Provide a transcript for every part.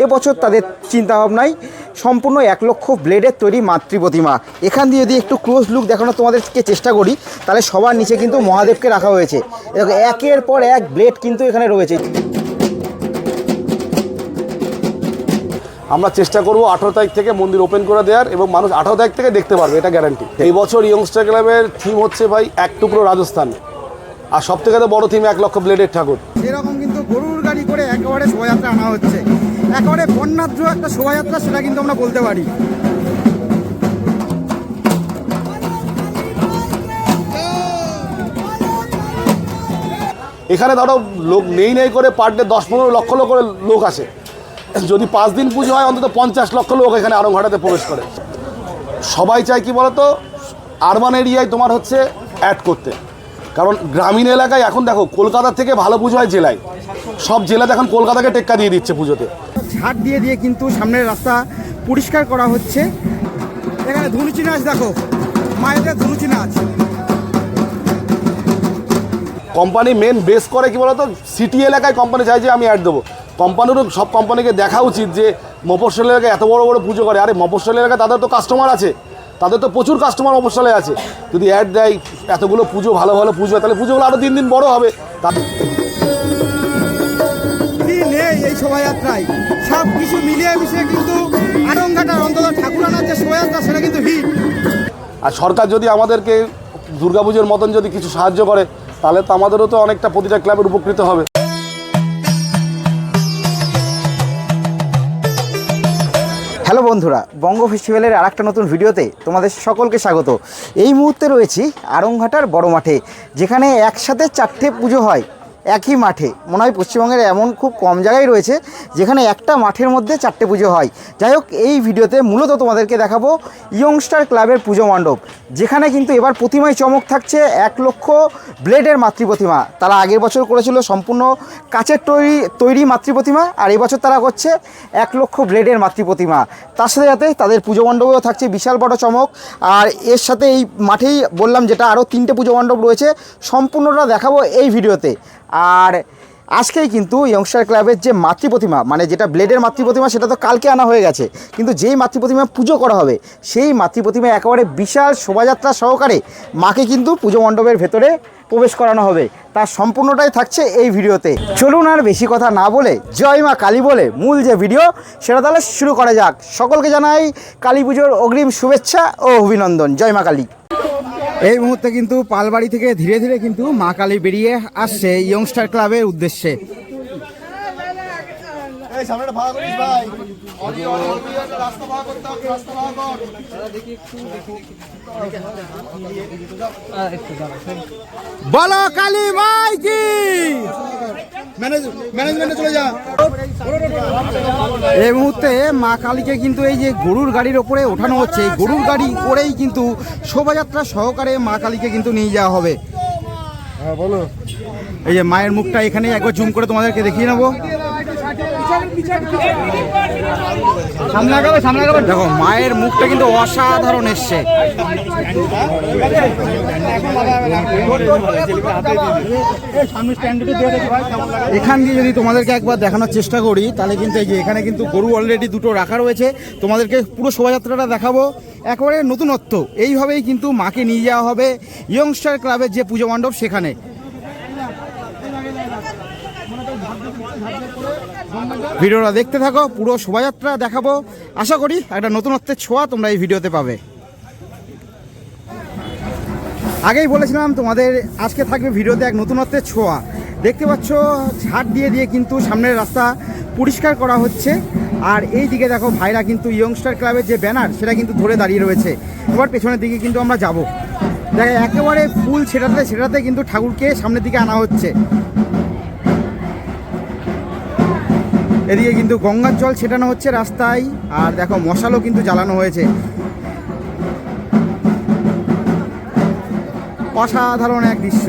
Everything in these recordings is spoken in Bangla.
এবছর তাদের চিন্তাভাবনায় সম্পূর্ণ 1 লক্ষ ব্লেডের তৈরি মাতৃ প্রতিমা। এখান দিয়ে যদি একটু ক্লোজ লুক দেখানোর তোমাদেরকে চেষ্টা করি, তাহলে সবার নিচে কিন্তু মহাদেবকে রাখা হয়েছে। একের পর এক ব্লেড কিন্তু এখানে রয়েছে। আমরা চেষ্টা করব 18 তারিখ থেকে মন্দির ওপেন করে দেওয়ার, এবং মানুষ 18 তারিখ থেকে দেখতে পারবে, এটা গ্যারান্টি। এই বছর ইয়ংস্টার ক্লাবের থিম হচ্ছে ভাই এক টুকরো রাজস্থান, আর সব থেকে বড় থিম 1 লক্ষ ব্লেডের ঠাকুর। এরকম কিন্তু গরুর গাড়ি করে একেবারে শোভাযাত্রা আনা হচ্ছে, একেবারে বর্ণাঢ্য একটা শোভাযাত্রা, সেটা কিন্তু আমরা বলতে পারি। এখানে ধরো লোক নেই করে পার ডে 10-15 লক্ষ করে লোক আসে। যদি 5 দিন পুজো হয় অন্তত 50 লক্ষ লোক এখানে আড়ংঘাটাতে প্রবেশ করে। সবাই চায় কি বলতো, আরবান এরিয়ায় তোমার হচ্ছে অ্যাড করতে, কারণ গ্রামীণ এলাকায় এখন দেখো কলকাতার থেকে ভালো পুজো হয় জেলায়। সব জেলাতে এখন কলকাতাকে টেক্কা দিয়ে দিচ্ছে পুজোতে। ঝাড় দিয়ে দিয়ে কিন্তু সামনের রাস্তা পরিষ্কার করা হচ্ছে। এখানে ধুনুচি নাচ দেখো, মায়েদের ধুনুচি নাচ। কোম্পানি মেন বেস করে কি বলতো, সিটি এলাকায় কোম্পানি চাই যে আমি অ্যাড দেবো। কোম্পানিরও সব কোম্পানিকে দেখা উচিত যে মফস্বল এলাকায় এত বড় বড় পুজো করে, আরে মফস্বল এলাকায় তাদের তো কাস্টমার আছে, তাদের তো প্রচুর কাস্টমার মফস্বলে আছে। যদি অ্যাড দেয় এতগুলো পুজো, ভালো ভালো পুজো হয়, তাহলে পুজোগুলো আরও দিন দিন বড় হবে। নেই এই শোভাযাত্রায় সব কিছু মিলিয়ে মিশিয়ে কিন্তু আড়ংঘাটার অন্তত ঠাকুর আনার যে শোভাযাত্রা, সেটা কিন্তু হিট। আর সরকার যদি আমাদেরকে দুর্গাপুজোর মতন যদি কিছু সাহায্য করে, তাহলে তো আমাদেরও তো অনেকটা প্রতিটা ক্লাবের উপকৃত হবে। হ্যালো বন্ধুরা, বঙ্গ ফেস্টিভ্যালের আরেকটা নতুন ভিডিওতে তোমাদের সকলকে স্বাগত। এই মুহূর্তে রয়েছি আড়ংঘাটার বড় মাঠে, যেখানে একসাথে 4টে পুজো হয় একই মাঠে। মনে হয় পশ্চিমবঙ্গের এমন খুব কম জায়গায় রয়েছে যেখানে একটা মাঠের মধ্যে 4টে পুজো হয়। যাই হোক, এই ভিডিওতে মূলত তোমাদেরকে দেখাবো ইয়ংস্টার ক্লাবের পুজো মণ্ডপ, যেখানে কিন্তু এবার প্রতিমায় চমক থাকছে 1 লক্ষ ব্লেডের মাতৃ প্রতিমা। তারা আগের বছর করেছিল সম্পূর্ণ কাচের তৈরি মাতৃ প্রতিমা, আর এবছর তারা করছে 1 লক্ষ ব্লেডের মাতৃ প্রতিমা। তার সাথে সাথে তাদের পুজো মণ্ডপেও থাকছে বিশাল বড় চমক। আর এর সাথে এই মাঠেই বললাম যেটা আরও 3টে পুজো মণ্ডপ রয়েছে, সম্পূর্ণটা দেখাবো এই ভিডিওতে। আর আজকেই কিন্তু ইয়ংস্টার ক্লাবের যে মাতৃ প্রতিমা, মানে যেটা ব্লেডের মাতৃ প্রতিমা, সেটা তো কালকে আনা হয়ে গেছে, কিন্তু যেই মাতৃ প্রতিমা পুজো করা হবে সেই মাতৃ প্রতিমা একেবারে বিশাল শোভাযাত্রা সহকারে মাকে কিন্তু পুজো মণ্ডপের ভেতরে প্রবেশ করানো হবে। তার সম্পূর্ণটাই থাকছে এই ভিডিওতে। চলুন আর বেশি কথা না বলে জয় মা কালী বলে মূল যে ভিডিও সেটা তাহলে শুরু করা যাক। সকলকে জানাই কালী পুজোর অগ্রিম শুভেচ্ছা ও অভিনন্দন। জয় মা কালী। এই মুহূর্তে কিন্তু পালবাড়ি থেকে ধীরে ধীরে কিন্তু মা কালী বেরিয়ে আসছে ইয়ংস্টার ক্লাবের উদ্দেশ্যে। বলো কালী মাই কি। ম্যানেজমেন্টে চলে যা। এই মুহূর্তে মা কালীকে কিন্তু এই যে গরুর গাড়ির ওপরে ওঠানো হচ্ছে, এই গরুর গাড়ি করেই কিন্তু শোভাযাত্রা সহকারে মা কালীকে কিন্তু নিয়ে যাওয়া হবে। হ্যাঁ বলো। এই যে মায়ের মুখটা এখানে একবার জুম করে তোমাদেরকে দেখিয়ে নেবো। দেখো মায়ের মুখটা কিন্তু অসাধারণ এসছে। এখান দিয়ে যদি তোমাদেরকে একবার দেখানোর চেষ্টা করি, তাহলে কিন্তু এই যে এখানে কিন্তু গরু অলরেডি 2টো রাখা রয়েছে। তোমাদেরকে পুরো শোভাযাত্রাটা দেখাবো, একেবারে নতুনত্ব। এইভাবেই কিন্তু মাকে নিয়ে যাওয়া হবে ইয়ংস্টার ক্লাবের যে পুজো মণ্ডপ সেখানে। ভিডিওটা দেখতে থাকো, পুরো শোভাযাত্রা দেখাবো। আশা করি একটা নতুনত্বের ছোঁয়া তোমরা এই ভিডিওতে পাবে। আগেই বলেছিলাম তোমাদের আজকে থাকবে ভিডিওতে এক নতুনত্বের ছোঁয়া। দেখতে পাচ্ছ ঝাড় দিয়ে দিয়ে কিন্তু সামনের রাস্তা পরিষ্কার করা হচ্ছে। আর এই দিকে দেখো ভাইরা কিন্তু ইয়ংস্টার ক্লাবের যে ব্যানার সেটা কিন্তু ধরে দাঁড়িয়ে রয়েছে। এবার পেছনের দিকে কিন্তু আমরা যাব। দেখো একেবারে ফুল সেটাতে কিন্তু ঠাকুরকে সামনের দিকে আনা হচ্ছে। এদিকে কিন্তু গঙ্গার জল ছেটানো হচ্ছে রাস্তায়, আর দেখো মশালও কিন্তু জ্বালানো হয়েছে। অসাধারণ এক দৃশ্য।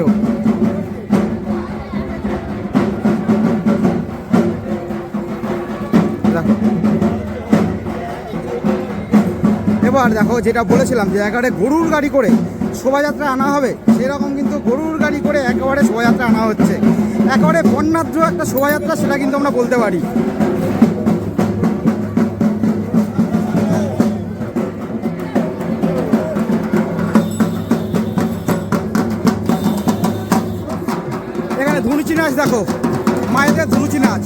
এবার দেখো যেটা বলেছিলাম যে একেবারে গরুর গাড়ি করে শোভাযাত্রা আনা হবে, সেরকম কিন্তু গরুর গাড়ি করে একেবারে শোভাযাত্রা আনা হচ্ছে। একেবারে বর্ণাঢ্য একটা শোভাযাত্রা, সেটা কিন্তু আমরা বলতে পারি। নাচ দেখো, মায়েদের ধুনুচি নাচ।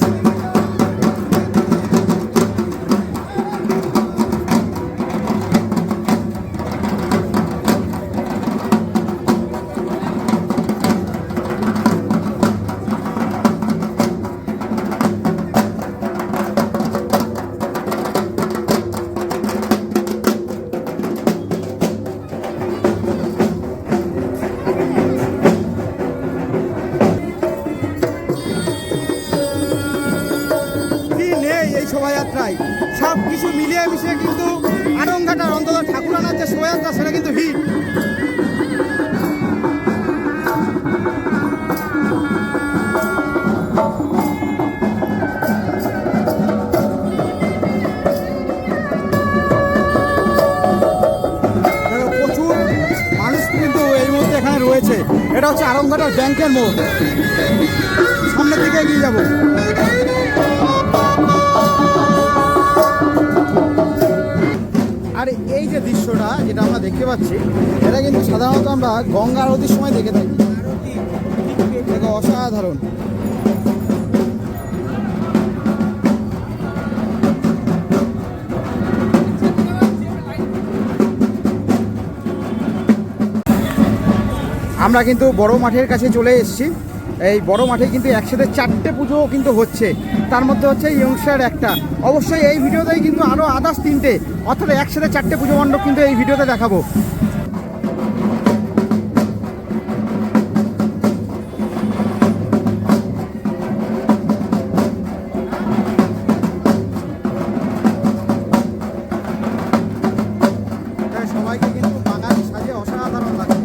শোভাযাত্রায় সব কিছু মিলিয়ে মিশিয়ে কিন্তু আড়ংঘাটার অন্তত ঠাকুরানার যে শোভাযাত্রা সেটা কিন্তু হিট। প্রচুর মানুষ কিন্তু এই মুহূর্তে এখানে রয়েছে। এটা হচ্ছে আড়ংঘাটার ব্যাংকের মোড়। সামনের দিকে এগিয়ে যাবো। আর এই যে দৃশ্যটা যেটা আমরা দেখতে পাচ্ছি, এটা কিন্তু সাধারণত আমরা গঙ্গা আরতির সময় দেখে থাকি। দেখো অসাধারণ। আমরা কিন্তু বড় মাঠের কাছে চলে এসেছি। এই বড় মাঠে কিন্তু একসাথে 4টে পুজো কিন্তু হচ্ছে, তার মধ্যে হচ্ছে ইয়ংস্টার একটা। অবশ্যই এই ভিডিওতেই কিন্তু আরও আদার্স 3টে, অর্থাৎ একসাথে 4টে পুজো মণ্ডপ কিন্তু এই ভিডিওতে দেখাবো। সবাইকে কিন্তু বাঙালি সাজে অসাধারণ লাগছে।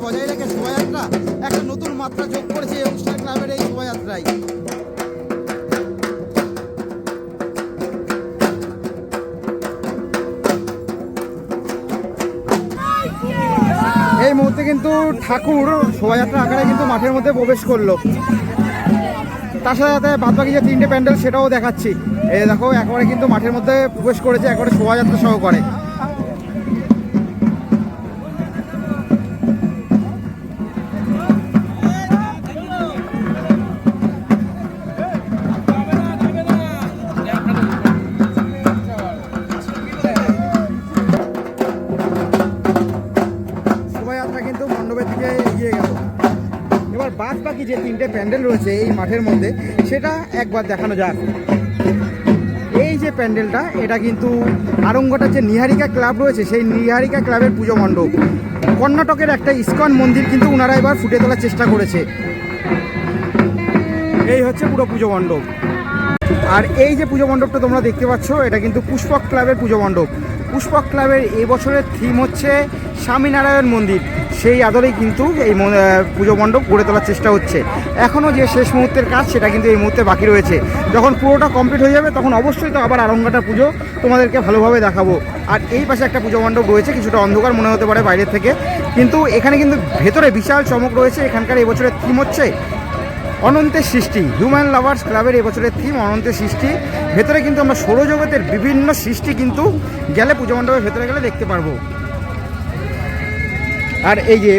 বজায় রেখে শোভাযাত্রা একটা নতুন মাত্রা যোগ করেছে ইয়ংস্টার ক্লাবের এই শোভাযাত্রায়। এই মুহূর্তে কিন্তু ঠাকুর শোভাযাত্রা আকারে কিন্তু মাঠের মধ্যে প্রবেশ করলো। তার সাথে সাথে বাদবাকি যে 3টে প্যান্ডেল সেটাও দেখাচ্ছি। এই দেখো একেবারে কিন্তু মাঠের মধ্যে প্রবেশ করেছে একেবারে শোভাযাত্রা সহকারে। এবার বাদ বাকি যে 3টে প্যান্ডেল রয়েছে এই মাঠের মধ্যে সেটা একবার দেখানো যাক। এই যে প্যান্ডেলটা, এটা কিন্তু আড়ংঘাটার যে নিহারিকা ক্লাব রয়েছে সেই নিহারিকা ক্লাবের পুজো মণ্ডপ। কর্ণাটকের একটা ইস্কন মন্দির কিন্তু ওনারা এবার ফুটে তোলার চেষ্টা করেছে। এই হচ্ছে পুরো পুজো মণ্ডপ। আর এই যে পুজো মণ্ডপটা তোমরা দেখতে পাচ্ছ, এটা কিন্তু পুষ্পক ক্লাবের পুজো মণ্ডপ। পুষ্পক ক্লাবের এই বছরের থিম হচ্ছে স্বামীনারায়ণ মন্দির। সেই আদলেই কিন্তু এই পুজো মণ্ডপ গড়ে তোলার চেষ্টা হচ্ছে। এখনও যে শেষ মুহূর্তের কাজ সেটা কিন্তু এই মুহূর্তে বাকি রয়েছে। যখন পুরোটা কমপ্লিট হয়ে যাবে তখন অবশ্যই তো আবার আরংঘাটা পুজো তোমাদেরকে ভালোভাবে দেখাবো। আর এই পাশে একটা পুজো মণ্ডপ রয়েছে, কিছুটা অন্ধকার মনে হতে পারে বাইরের থেকে, কিন্তু এখানে কিন্তু ভেতরে বিশাল চমক রয়েছে। এখানকার এই বছরের থিম হচ্ছে অনন্তের সৃষ্টি। হিউম্যান লাভার্স ক্লাবের এবছরের থিম অনন্তের সৃষ্টি। ভেতরে কিন্তু আমরা সৌরজগতের বিভিন্ন সৃষ্টি কিন্তু গেলে পুজো মণ্ডপের ভেতরে গেলে দেখতে পারবো। আর এই যে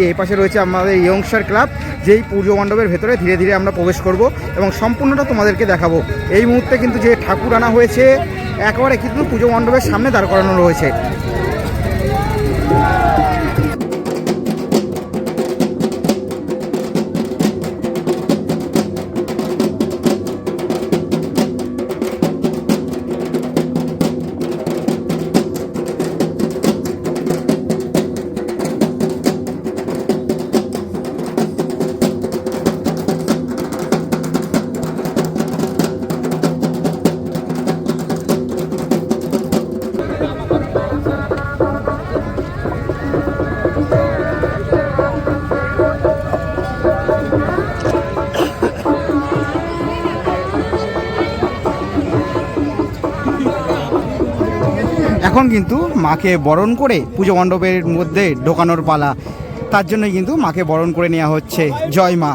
এই পাশে রয়েছে আমাদের ইয়ংস্টার ক্লাব, যেই পুজো মণ্ডপের ভেতরে ধীরে ধীরে আমরা প্রবেশ করব এবং সম্পূর্ণটা তোমাদেরকে দেখাবো। এই মুহূর্তে কিন্তু যে ঠাকুর আনা হয়েছে একেবারে কিন্তু পুজো মণ্ডপের সামনে দাঁড় করানো রয়েছে। এখন কিন্তু মাকে বরণ করে পুজো মণ্ডপের মধ্যে ঢোকানোর পালা। তার জন্য কিন্তু মাকে বরণ করে নেওয়া হচ্ছে। জয় মা।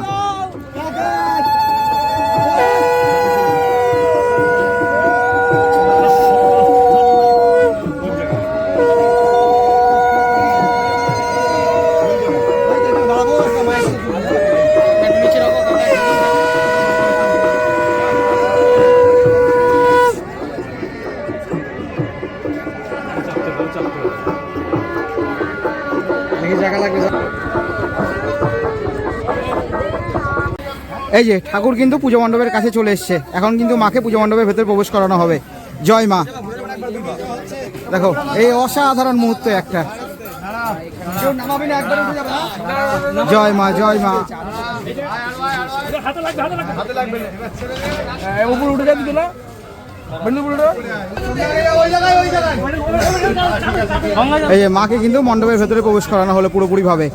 এই যে ঠাকুর কিন্তু পুজো মণ্ডপের কাছে চলে এসছে। এখন কিন্তু মাকে পুজো মণ্ডপের ভেতরে প্রবেশ করানো হবে। জয় মা। দেখো এই অসাধারণ মুহূর্ত একটা। জয় মা, জয় মা। এই যে মাকে কিন্তু মণ্ডপের ভেতরে প্রবেশ করানো হলো পুরোপুরি ভাবে।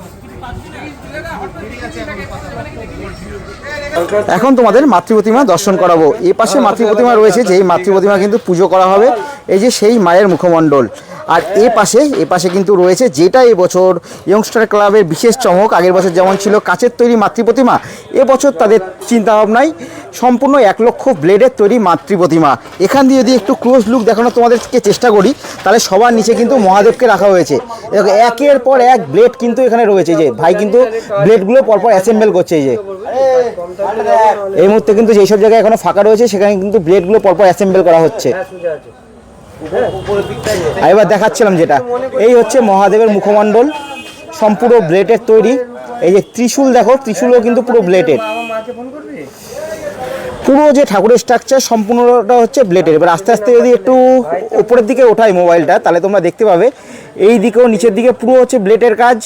এখন তোমাদের মাতৃ প্রতিমা দর্শন করাবো। এই পাশে মাতৃ প্রতিমা রয়েছে, যেই মাতৃ প্রতিমা কিন্তু পুজো করা হবে। এই যে সেই মায়ের মুখমণ্ডল। আর এ পাশে কিন্তু রয়েছে যেটা এবছর ইয়ংস্টার ক্লাবের বিশেষ চমক। আগের বছর যেমন ছিল কাচের তৈরি মাতৃ প্রতিমা, এবছর তাদের চিন্তাভাবনায় সম্পূর্ণ 1 লক্ষ ব্লেডের তৈরি মাতৃ প্রতিমা। এখান দিয়ে যদি একটু ক্লোজ লুক দেখানো তোমাদেরকে চেষ্টা করি, তাহলে সবার নিচে কিন্তু মহাদেবকে রাখা হয়েছে। একের পর এক ব্লেড কিন্তু এখানে রয়েছে। যে ভাই কিন্তু ব্লেডগুলো পরপর অ্যাসেম্বল করছে। এই মুহূর্তে কিন্তু যেসব জায়গায় এখনো ফাঁকা রয়েছে সেখানে কিন্তু ব্লেডগুলো পরপর অ্যাসেম্বল করা হচ্ছে। এবার দেখাচ্ছিলাম যেটা, এই হচ্ছে মহাদেবের মুখমণ্ডল, সম্পূর্ণ ব্লেডের তৈরি। এই যে ত্রিশূল দেখো, ত্রিশূলও কিন্তু পুরো ব্লেডের। পুরো যে ঠাকুরের স্ট্রাকচার সম্পূর্ণটা হচ্ছে ব্লেডের। এবার আস্তে আস্তে যদি একটু উপরের দিকে ওঠাই মোবাইলটা, তাহলে তোমরা দেখতে পাবে এই দিকেও নিচের দিকে পুরো হচ্ছে ব্লেডের কাজ।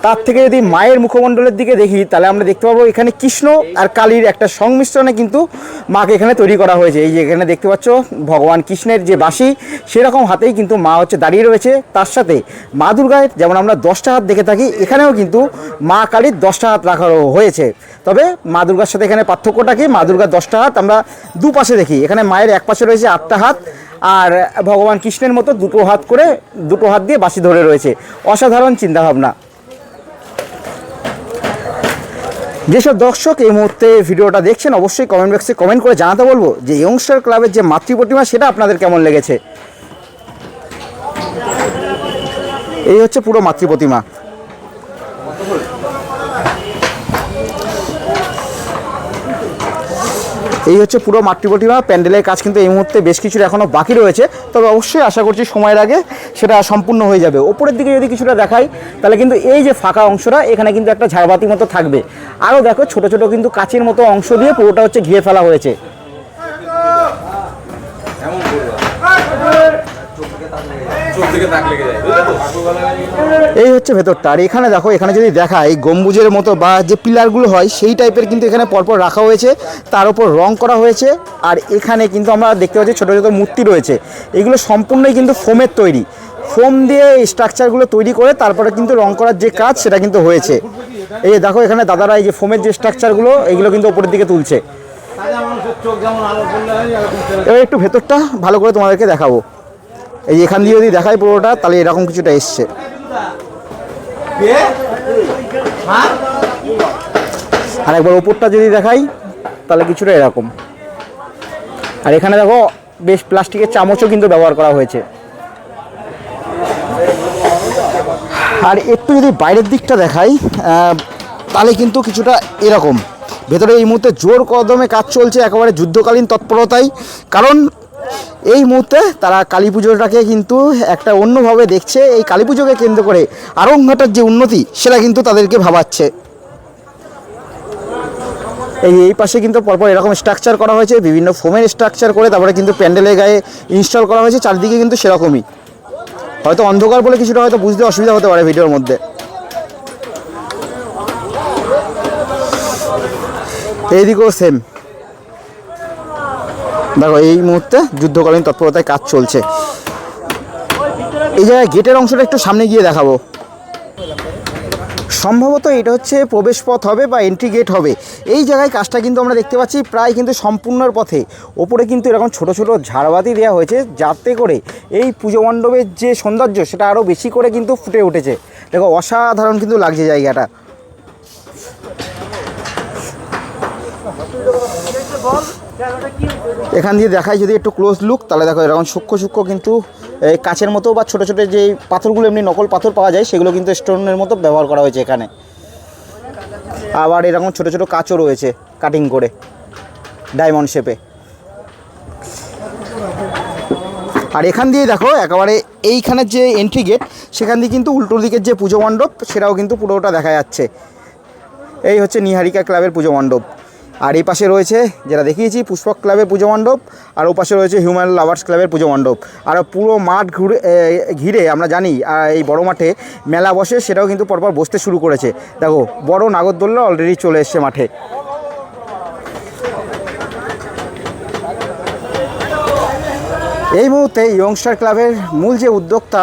তার থেকে যদি মায়ের মুখমণ্ডলের দিকে দেখি, তাহলে আমরা দেখতে পাবো এখানে কৃষ্ণ আর কালীর একটা সংমিশ্রণে কিন্তু মাকে এখানে তৈরি করা হয়েছে। এই যে এখানে দেখতে পাচ্ছ ভগবান কৃষ্ণের যে বাঁশি, সেরকম হাতেই কিন্তু মা হচ্ছে দাঁড়িয়ে রয়েছে। তার সাথে মা দুর্গার যেমন আমরা 10টা হাত দেখে থাকি, এখানেও কিন্তু মা কালীর 10টা হাত রাখা হয়েছে। তবে মা দুর্গার সাথে এখানে পার্থক্যটা কি, মা দুর্গার 10টা হাত আমরা দুপাশে দেখি। এখানে মায়ের এক পাশে রয়েছে 8টা হাত, আর ভগবান কৃষ্ণের মতো দুটো হাত দিয়ে বাঁশি ধরে রয়েছে। অসাধারণ চিন্তাভাবনা। যেসব দর্শক এই মুহূর্তে ভিডিওটা দেখছেন, অবশ্যই কমেন্ট বক্সে কমেন্ট করে জানাতে বলবো যে ইয়ংস্টার ক্লাবের যে মাতৃ প্রতিমা সেটা আপনাদের কেমন লেগেছে। এই হচ্ছে পুরো মাতৃ প্রতিমা। এই হচ্ছে পুরো মাতৃ প্রতিমা। প্যান্ডেলের কাজ কিন্তু এই মুহূর্তে বেশ কিছুটা এখনও বাকি রয়েছে, তবে অবশ্যই আশা করছি সময়ের আগে সেটা সম্পূর্ণ হয়ে যাবে। ওপরের দিকে যদি কিছুটা দেখাই, তাহলে কিন্তু এই যে ফাঁকা অংশটা, এখানে কিন্তু একটা ঝাড়বাতি মতো থাকবে। আরও দেখো ছোট ছোট কিন্তু কাচের মতো অংশ দিয়ে পুরোটা হচ্ছে ঘিরে ফেলা হয়েছে। এই হচ্ছে ভেতরটা। আর এখানে দেখো, এখানে যদি দেখা এই গম্বুজের মতো বা যে পিলারগুলো হয় সেই টাইপের কিন্তু এখানে পরপর রাখা হয়েছে, তার উপর রং করা হয়েছে। আর এখানে কিন্তু আমরা দেখতে পাচ্ছি ছোটো ছোটো মূর্তি রয়েছে, এগুলো সম্পূর্ণই কিন্তু ফোমের তৈরি। ফোম দিয়ে এই স্ট্রাকচারগুলো তৈরি করে তারপরে কিন্তু রং করার যে কাজ সেটা কিন্তু হয়েছে। এই যে দেখো এখানে দাদারা এই যে ফোমের যে স্ট্রাকচারগুলো এগুলো কিন্তু ওপরের দিকে তুলছে। এবার একটু ভেতরটা ভালো করে তোমাদেরকে দেখাবো। এই যে এখান দিয়ে যদি দেখাই পুরোটা, তাহলে এরকম কিছুটা এসছে। আর একবার ওপরটা যদি দেখাই তাহলে কিছুটা এরকম। আর এখানে দেখো বেশ প্লাস্টিকের চামচও কিন্তু ব্যবহার করা হয়েছে। আর একটু যদি বাইরের দিকটা দেখাই তাহলে কিন্তু কিছুটা এরকম। ভেতরে এই মুহূর্তে জোর কদমে কাজ চলছে, একেবারে যুদ্ধকালীন তৎপরতায়। কারণ এই মুহূর্তে তারা কালী পুজোটাকে কিন্তু একটা অন্যভাবে দেখছে। এই কালী পুজোকে কেন্দ্র করে আরংঘাটার যে উন্নতি সেটা কিন্তু তাদেরকে ভাবাচ্ছে। এই পাশে কিন্তু পরপর এরকম স্ট্রাকচার করা হয়েছে, বিভিন্ন ফোমের স্ট্রাকচার করে তারপরে কিন্তু প্যান্ডেলের গায়ে ইনস্টল করা হয়েছে। চারদিকে কিন্তু সেরকমই, হয়তো অন্ধকার বলে কিছুটা হয়তো বুঝতে অসুবিধা হতে পারে ভিডিওর মধ্যে। এইদিকেও সেম, দেখো এই মুহূর্তে যুদ্ধকালীন তৎপরতায় কাজ চলছে। এই জায়গায় গেটের অংশটা একটু সামনে গিয়ে দেখাবো। সম্ভবত এটা হচ্ছে প্রবেশ পথ হবে বা এন্ট্রি গেট হবে। এই জায়গায় কাজটা কিন্তু আমরা দেখতে পাচ্ছি প্রায় কিন্তু সম্পূর্ণর পথে। ওপরে কিন্তু এরকম ছোট ছোট ঝাড়বাতি দেওয়া হয়েছে, যাতে করে এই পুজো মণ্ডপের যে সৌন্দর্য সেটা আরও বেশি করে কিন্তু ফুটে উঠেছে। দেখো অসাধারণ কিন্তু লাগছে জায়গাটা। এখান দিয়ে দেখাই যদি একটু ক্লোজ লুক, তাহলে দেখো এরকম সূক্ষ্ম সূক্ষ্ম কিন্তু কাচের মতো বা ছোটো ছোটো যে পাথরগুলো এমনি নকল পাথর পাওয়া যায় সেগুলো কিন্তু স্টোনের মতো ব্যবহার করা হয়েছে এখানে। আবার এরকম ছোটো ছোটো কাচও রয়েছে কাটিং করে ডায়মন্ড শেপে। আর এখান দিয়ে দেখো একেবারে এইখানের যে এন্ট্রি গেট সেখান দিয়ে কিন্তু উল্টো দিকের যে পুজো মণ্ডপ সেটাও কিন্তু পুরোটা দেখা যাচ্ছে। এই হচ্ছে নিহারিকা ক্লাবের পুজো মণ্ডপ। আর এই পাশে রয়েছে যেটা দেখিয়েছি পুষ্পক ক্লাবের পুজো মণ্ডপ, আর ও পাশে রয়েছে হিউম্যান লাভার্স ক্লাবের পুজো মণ্ডপ। আর পুরো মাঠ ঘিরে আমরা জানি এই বড় মাঠে মেলা বসে, সেটাও কিন্তু পরপর বসতে শুরু করেছে। দেখো বড় নাগরদোল্লা অলরেডি চলে এসছে মাঠে। এই মুহূর্তে ইয়ংস্টার ক্লাবের মূল যে উদ্যোক্তা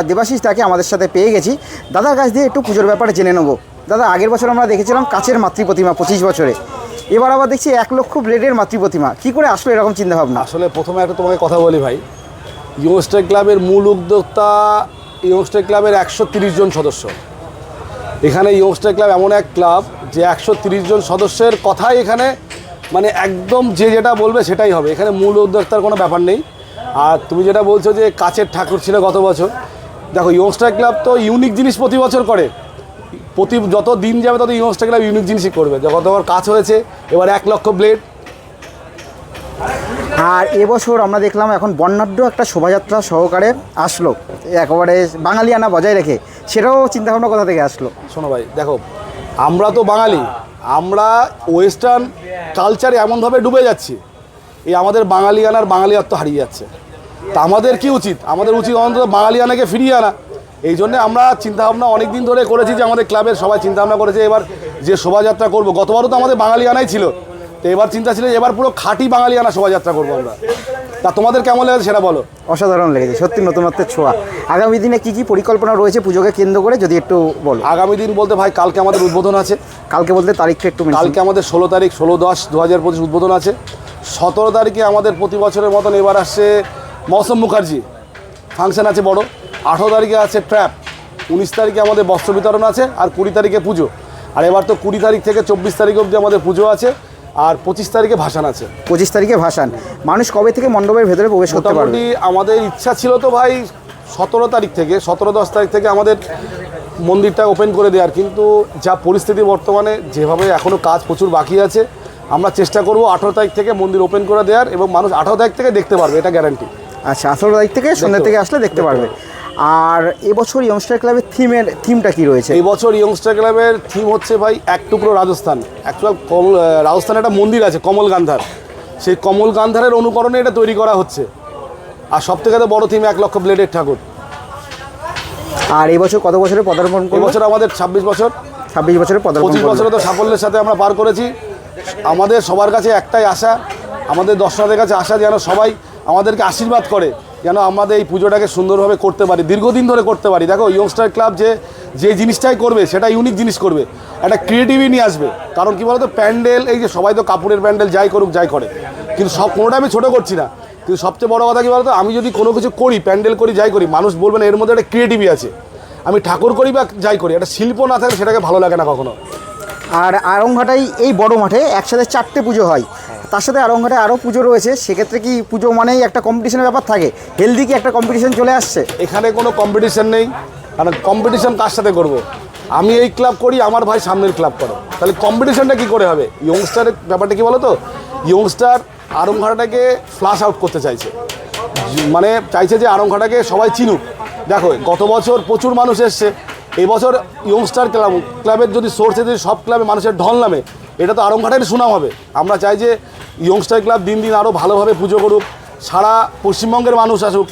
দেবাশিস, তাকে আমাদের সাথে পেয়ে গেছি। দাদার কাছ দিয়ে একটু পুজোর ব্যাপারে জেনে নেবো। দাদা, আগের বছর আমরা দেখেছিলাম কাচের মাতৃপ্রতিমা 25 বছরে, এবার আবার দেখছি 1 লক্ষ ব্লেডের মাতৃপ্রতিমা। কী করে আসলো এরকম চিন্তাভাবনা? আসলে প্রথমে একটা তোমাকে কথা বলি ভাই, ইয়ংস্টার ক্লাবের মূল উদ্যোক্তা ইয়ংস্টার ক্লাবের 130 জন সদস্য। এখানে ইয়ংস্টার ক্লাব এমন এক ক্লাব যে 130 জন সদস্যের কথাই এখানে মানে একদম যে যেটা বলবে সেটাই হবে। এখানে মূল উদ্যোক্তার কোনো ব্যাপার নেই। আর তুমি যেটা বলছো যে কাচের ঠাকুর ছিল গত বছর, দেখো ইয়ংস্টার ক্লাব তো ইউনিক জিনিস প্রতি বছর করে। যত দিন যাবে তত ইয়ংস্টার ক্লাব ইউনিক জিনিসই করবে। গতবার কাজ হয়েছে, এবার 1 লক্ষ ব্লেড। আর এবছর আমরা দেখলাম এখন বর্ণাঢ্য একটা শোভাযাত্রা সহকারে আসলো, একেবারে বাঙালিয়ানা বজায় রেখে। সেটাও চিন্তাভাবনা কোথা থেকে আসলো? শোনো ভাই, দেখো আমরা তো বাঙালি, আমরা ওয়েস্টার্ন কালচারে এমনভাবে ডুবে যাচ্ছি, এই আমাদের বাঙালিয়ানার বাঙালিয়াত্ব হারিয়ে যাচ্ছে। তা আমাদের কি উচিত? আমাদের উচিত অন্তত বাঙালিয়ানাকে ফিরিয়ে আনা। এই জন্যে আমরা চিন্তাভাবনা অনেক দিন ধরে করেছি যে আমাদের ক্লাবের সবাই চিন্তাভাবনা করেছে এবার যে শোভাযাত্রা করব। গতবারও তো আমাদের বাঙালিয়ানাই ছিল, তো এবার চিন্তা ছিল এবার পুরো খাঁটি বাঙালিয়ানা শোভাযাত্রা করবো আমরা। তা তোমাদের কেমন লেগেছে সেটা বলো। অসাধারণ লেগেছে, সত্যি নতুনত্বের ছোঁয়া। আগামী দিনে কি কি পরিকল্পনা রয়েছে পুজোকে কেন্দ্র করে যদি একটু বলো? আগামী দিন বলতে ভাই কালকে আমাদের উদ্বোধন আছে। কালকে বলতে তারিখটা একটু? কালকে আমাদের 16 তারিখ 16/10/2025 উদ্বোধন আছে। 17 তারিখে আমাদের প্রতি বছরের মতন এবার আসছে মৌসুম মুখার্জি ফাংশন আছে বড়। 18 তারিখে আছে ট্র্যাপ। 19 তারিখে আমাদের বস্ত্র বিতরণ আছে। আর 20 তারিখে পুজো। আর এবার তো 20 তারিখ থেকে 24 তারিখ অবধি আমাদের পুজো আছে। আর 25 তারিখে ভাসান আছে। 25 তারিখে ভাসান। মানুষ কবে থেকে মণ্ডপের ভেতরে প্রবেশ করতে পারবে? মোটামুটি আমাদের ইচ্ছা ছিল তো ভাই 17 তারিখ থেকে 17-10 তারিখ থেকে আমাদের মন্দিরটা ওপেন করে দেওয়ার, কিন্তু যা পরিস্থিতি বর্তমানে যেভাবে এখনও কাজ প্রচুর বাকি আছে, আমরা চেষ্টা করব 18 তারিখ থেকে মন্দির ওপেন করে দেওয়ার, এবং মানুষ 18 তারিখ থেকে দেখতে পারবে, এটা গ্যারান্টি। আচ্ছা, 18 তারিখ থেকে সন্ধ্যা থেকে আসলে দেখতে পারবে। আর এবছর ইয়ংস্টার ক্লাবের থিমটা কি রয়েছে? এই বছর ইয়ংস্টার ক্লাবের থিম হচ্ছে ভাই এক টুকরো রাজস্থান। অ্যাকচুয়াল রাজস্থানে একটা মন্দির আছে কমল গান্ধার, সেই কমল গান্ধারের অনুকরণে এটা তৈরি করা হচ্ছে। আর সব থেকে বড় থিম 1 লক্ষ ব্লেডের ঠাকুর। আর এই বছর কত বছরে পদার্পণ করবো? এবছর আমাদের 26 বছর, 26 বছরে পদার্পণ 25 করবো। বছরে তো সাফল্যের সাথে আমরা পার করেছি। আমাদের সবার কাছে একটাই আশা, আমাদের দর্শকদের কাছে আশা যেন সবাই আমাদেরকে আশীর্বাদ করে, যেন আমাদের এই পুজোটাকে সুন্দরভাবে করতে পারি, দীর্ঘদিন ধরে করতে পারি। দেখো ইয়ংস্টার ক্লাব যে জিনিসটাই করবে সেটা ইউনিক জিনিস করবে, একটা ক্রিয়েটিভিটি নিয়ে আসবে। কারণ কী বলতো, প্যান্ডেল, এই যে সবাই তো কাপড়ের প্যান্ডেল যাই করুক যাই করে, কিন্তু সব কোনোটা আমি ছোটো করছি না, কিন্তু সবচেয়ে বড় কথা কী বলতো, আমি যদি কোনো কিছু করি, প্যান্ডেল করি যাই করি, মানুষ বলবে না এর মধ্যে একটা ক্রিয়েটিভিটি আছে। আমি ঠাকুর করি বা যাই করি, একটা শিল্প না থাকলে সেটাকে ভালো লাগে না কখনো। আর আড়ংঘাটায় এই বড় মাঠে একসাথে 4টে পুজো হয়, তার সাথে আড়ংঘাটায় আরও পুজো রয়েছে, সেক্ষেত্রে কি পুজো মানেই একটা কম্পিটিশনের ব্যাপার থাকে? হেলদি কি একটা কম্পিটিশন চলে আসছে? এখানে কোনো কম্পিটিশন নেই, কারণ কম্পিটিশন কার সাথে করব? আমি এই ক্লাব করি, আমার ভাই সামনের ক্লাব করে, তাহলে কম্পিটিশনটা কী করে হবে? ইয়ংস্টারের ব্যাপারটা কী বলো তো, ইয়ংস্টার আড়ংঘাটাটাকে ফ্লাশ আউট করতে চাইছে, মানে চাইছে যে আড়ংঘাটাকে সবাই চিনুক। দেখো গত বছর প্রচুর মানুষ এসছে, এই বছর ইয়ংস্টার ক্লাবের যদি সোর্সে যদি সব ক্লাবে মানুষের ঢল নামে, এটা তো আড়ংঘাটের সুনাম হবে। আমরা চাই যে ইয়ংস্টার ক্লাব দিন দিন আরও ভালোভাবে পুজো করুক, সারা পশ্চিমবঙ্গের মানুষ আসুক,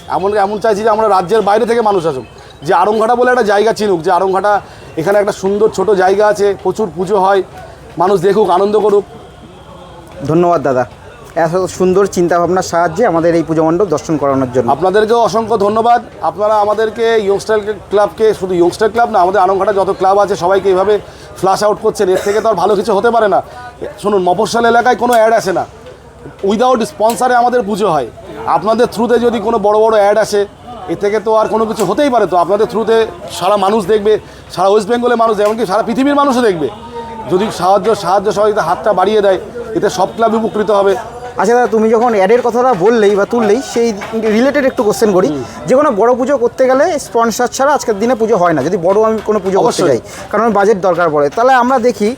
এমন চাইছি যে আমরা রাজ্যের বাইরে থেকে মানুষ আসুক, যে আড়ংঘাটা বলে একটা জায়গা চিনুক, যে আড়ংঘাটা এখানে একটা সুন্দর ছোট জায়গা আছে, প্রচুর পুজো হয়, মানুষ দেখুক, আনন্দ করুক। ধন্যবাদ দাদা, এত সুন্দর চিন্তাভাবনার সাহায্যে আমাদের এই পুজো মণ্ডপ দর্শন করানোর জন্য। আপনাদেরকেও অসংখ্য ধন্যবাদ। আপনারা আমাদেরকে ইয়ংস্টার ক্লাবকে, শুধু ইয়ংস্টার ক্লাব না, আমাদের আড়ংঘাটা যত ক্লাব আছে সবাইকে এইভাবে ফ্লাশ আউট করছেন, এর থেকে তো আর ভালো কিছু হতে পারে না। শুনুন, মফস্বল এলাকায় কোনো অ্যাড আসে না, উইদাউট স্পন্সারে আমাদের পুজো হয়। আপনাদের থ্রুতে যদি কোনো বড় বড় অ্যাড আসে, এর থেকে তো আর কোনো কিছু হতেই পারে। তো আপনাদের থ্রুতে সারা মানুষ দেখবে, সারা ওয়েস্ট বেঙ্গলের মানুষ, এমনকি সারা পৃথিবীর মানুষও দেখবে। যদি সাহায্য সহযোগিতা হাতটা বাড়িয়ে দেয়, এতে সব ক্লাব উপকৃত হবে। আচ্ছা দাদা, তুমি যখন অ্যাডের কথাটা বললেই বা তুললেই, সেই রিলেটেড একটু কোশ্চেন করি। যে কোনো বড় পুজো করতে গেলে স্পন্সর ছাড়া আজকের দিনে পুজো হয় না, যদি বড় আমি কোনো পুজো করতে অবশ্যই। যাই, কারণ বাজেট দরকার পড়ে। তাহলে আমরা দেখি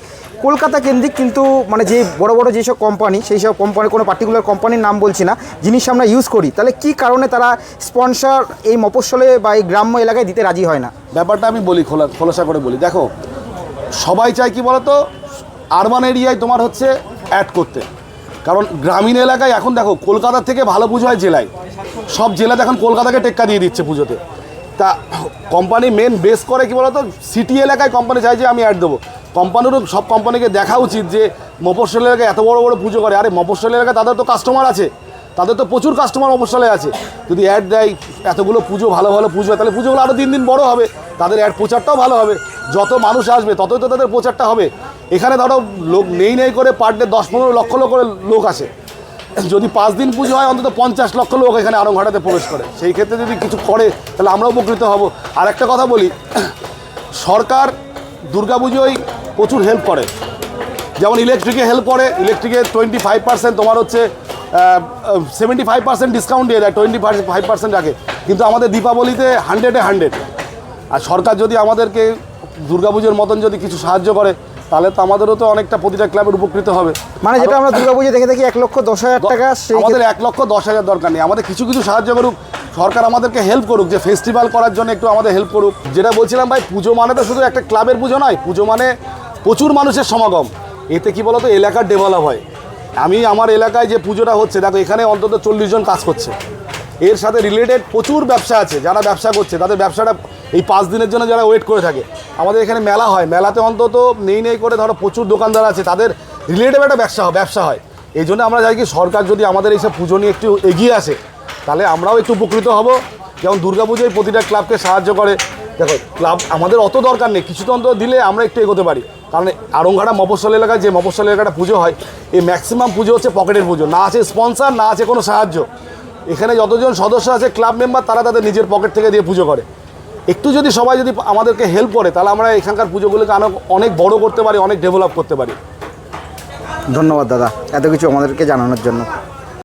কলকাতা কেন্দ্রিক কিন্তু, মানে যে বড় বড় যেসব কোম্পানি, সেই সব কোম্পানি, কোনো পার্টিকুলার কোম্পানির নাম বলছি না, জিনিস আমরা ইউজ করি, তাহলে কি কারণে তারা স্পন্সর এই মফস্বলে বা এই গ্রাম্য এলাকায় দিতে রাজি হয় না? ব্যাপারটা আমি বলি, খোলাসা করে বলি। দেখো সবাই চায় কি বলতো, আরবান এরিয়ায় তোমার হচ্ছে অ্যাড করতে, কারণ গ্রামীণ এলাকায় এখন দেখো কলকাতার থেকে ভালো পুজো হয় জেলায়, সব জেলাতে এখন কলকাতাকে টেক্কা দিয়ে দিচ্ছে পুজোতে। তা কোম্পানি মেন বেস করে কি বলতো, সিটি এলাকায় কোম্পানি চাই যে আমি অ্যাড দেবো। কোম্পানিরও সব কোম্পানিকে দেখা উচিত যে মফস্বল এলাকায় এত বড় বড় পুজো করে, আরে মফস্বল এলাকায় তাদের তো কাস্টমার আছে, তাদের তো প্রচুর কাস্টমার মফস্বলে আছে। যদি অ্যাড দেয়, এতগুলো পুজো, ভালো ভালো পুজো, তাহলে পুজোগুলো আরও দিন দিন বড় হবে, তাদের অ্যাড প্রচারটাও ভালো হবে। যত মানুষ আসবে ততই তো তাদের প্রচারটা হবে। এখানে ধরো লোক নেই করে পার ডে 10-15 লক্ষ করে লোক আসে, যদি 5 দিন পুজো হয় অন্তত 50 লক্ষ লোক এখানে আড়ংঘাটাতে প্রবেশ করে। সেই ক্ষেত্রে যদি কিছু করে তাহলে আমরাও উপকৃত হব। আর একটা কথা বলি, সরকার দুর্গাপুজোয় প্রচুর হেল্প করে, যেমন ইলেকট্রিকে হেল্প করে। ইলেকট্রিকে 25% তোমার হচ্ছে 75% ডিসকাউন্ট দিয়ে দেয়, 25% রাখে। কিন্তু আমাদের দীপাবলিতে 100-এ 100। আর সরকার যদি আমাদেরকে দুর্গাপুজোর মতন যদি কিছু সাহায্য করে, তাহলে তো আমাদেরও তো অনেকটা প্রতিটা ক্লাবের উপকৃত হবে। মানে যেটা আমরা দুর্গাপুজো দেখে দেখি 1,10,000 টাকা, আমাদের 1,10,000 দরকার নেই, আমাদের কিছু কিছু সাহায্য করুক সরকার, আমাদেরকে হেল্প করুক, যে ফেস্টিভ্যাল করার জন্য একটু আমাদের হেল্প করুক। যেটা বলছিলাম ভাই, পুজো মানে তো শুধু একটা ক্লাবের পুজো নয়, পুজো মানে প্রচুর মানুষের সমাগম। এতে কি বলতো, এলাকার ডেভেলপ হয়। আমি আমার এলাকায় যে পুজোটা হচ্ছে, দেখো এখানে অন্তত 40 জন কাজ করছে, এর সাথে রিলেটেড প্রচুর ব্যবসা আছে, যারা ব্যবসা করছে তাদের ব্যবসাটা এই 5 দিনের জন্য যারা ওয়েট করে থাকে। আমাদের এখানে মেলা হয়, মেলাতে অন্তত নেই করে ধরো প্রচুর দোকানদার আছে, তাদের রিলেটেড একটা ব্যবসা হয়। এই জন্য আমরা চাই কি সরকার যদি আমাদের এইসব পুজো নিয়ে একটু এগিয়ে আসে, তাহলে আমরাও একটু উপকৃত হব। যেমন দুর্গাপুজোয় প্রতিটা ক্লাবকে সাহায্য করে। দেখো ক্লাব আমাদের অত দরকার নেই, কিছু তো অন্তত দিলে আমরা একটু এগোতে পারি। কারণ আড়ংঘাটা মফস্বল এলাকায় যে মফস্বল এলাকাটা পুজো হয়, এই ম্যাক্সিমাম পুজো হচ্ছে পকেটের পুজো, না আছে স্পন্সার, না আছে কোনো সাহায্য। এখানে যতজন সদস্য আছে ক্লাব মেম্বার, তারা তাদের নিজের পকেট থেকে দিয়ে পুজো করে। একটু যদি সবাই যদি আমাদেরকে হেল্প করে, তাহলে আমরা এখানকার পুজোগুলোকে অনেক বড় করতে পারি, অনেক ডেভেলপ করতে পারি। ধন্যবাদ দাদা এত কিছু আমাদেরকে জানানোর জন্য।